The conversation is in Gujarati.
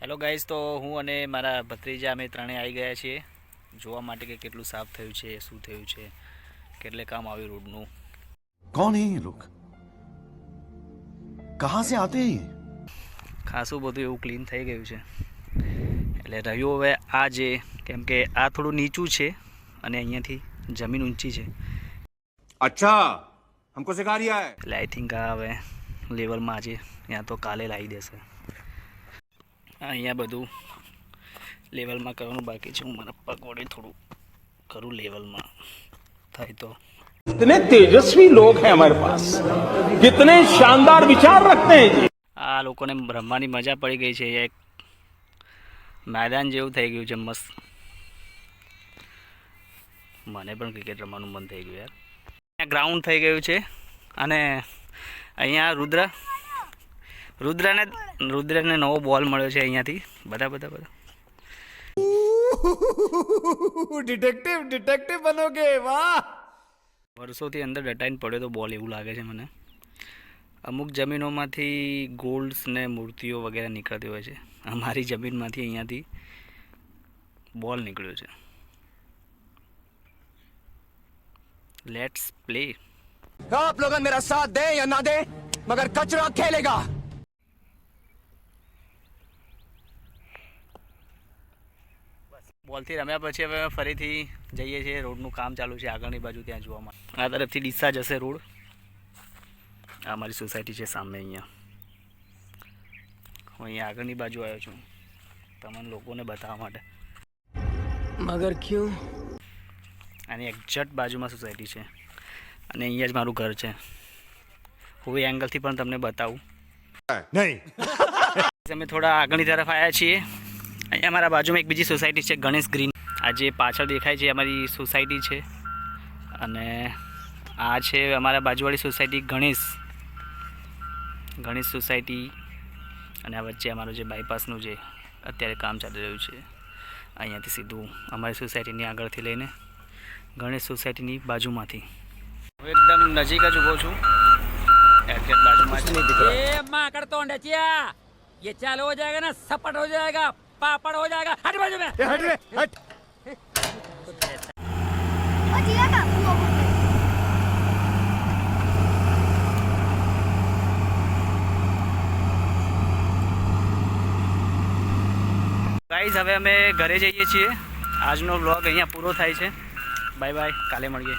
હેલો ગાઈઝ, તો હું અને મારા ભત્રીજા અમે ત્રણેય આવી ગયા છીએ જોવા માટે કે કેટલું સાફ થયું છે, શું થયું છે, કેટલે કામ આવ્યું રોડનું। कौन है ये लोग कहां से आते हैं ये ખાસું બધું એવું ક્લીન થઈ ગયું છે। એટલે રહ્યું હવે આ જે કેમ કે આ થોડું નીચું છે અને અહીંયાથી જમીન ઊંચી છે, अच्छा हमको सिखा रिया है। એટલે આઈ થિંક આ હવે લેવલમાં આજે ત્યાં તો કાલે લાવી દેશે। અહીંયા બધું લેવલમાં કરવાનું બાકી છે। હું મારા પગ વડે થોડું કરું લેવલમાં થાય તો। कितने तेजस्वी लोग हैं हमारे पास, कितने शानदार विचार रखते हैं जी। આ લોકોને રમવાની મજા પડી ગઈ છે। એક મેદાન જેવું થઈ ગયું છે મસ્ત। મને પણ ક્રિકેટ રમવાનું મન થઈ ગયું યાર। અહીંયા ગ્રાઉન્ડ થઈ ગયું છે અને અહીંયા રુદ્રને નવો બોલ મળ્યો છે અહીંયાથી। બધા डिटेक्टिव बनोगे, वाह। વર્ષોથી અંદર દટાઈને પડ્યો તો બોલ એવું લાગે છે મને। અમુક જમીનોમાંથી ગોલ્ડ્સ ને મૂર્તિઓ વગેરે નીકળતી હોય છે। અમારી જમીનમાંથી અહીંયાથી બોલ નીકળ્યો છે। Let's play. आप लोग मेरा साथ दे या ना दे, मगर कचरा खेलेगा। બોલથી રમ્યા પછી હવે ફરીથી જઈએ છીએ। રોડનું કામ ચાલુ છે આગળની બાજુ, ત્યાં જોવા મળે। આ તરફથી ડીસા જશે રોડ। આ મારી સોસાયટી છે સામે। અહીંયા હું અહીંયા આગળની બાજુ આવ્યો છું તમને લોકોને બતાવવા માટે। मगर क्यों? આની એક્ઝેક્ટ બાજુમાં સોસાયટી છે અને અહીંયા જ મારું ઘર છે। હું એ એંગલથી પણ તમને બતાવું नहीं। અમે થોડા આગળની તરફ આવ્યા છીએ। અહીંયા અમારા બાજુમાં એક બીજી સોસાયટી છે ગણેશ ગ્રીન। આ જે પાછળ દેખાય છે અમારી સોસાયટી છે અને આ છે અમારા બાજુવાળી સોસાયટી ગણેશ સોસાયટી। અને આ વચ્ચે અમારું જે બાયપાસનું જે અત્યારે કામ ચાલી રહ્યું છે, અહીંયાથી સીધું અમારી સોસાયટીની આગળથી લઈને ગણેશ સોસાયટીની બાજુમાંથી હું એકદમ નજીક જ ઊભો છું। એક્ઝેક્ટ બાજુમાં જ नहीं दिख रहा। ये माकड़ तो अंडचिया, ये चालू हो जाएगा ना, सपट हो जाएगा, पापड़ हो जाएगा। हट बाजू में, हट रे, हट। ગાઈઝ, હવે અમે ઘરે જઈએ છીએ। આજનો વ્લોગ અહીંયા પૂરો થાય છે। બાય બાય, કાલે મળીએ।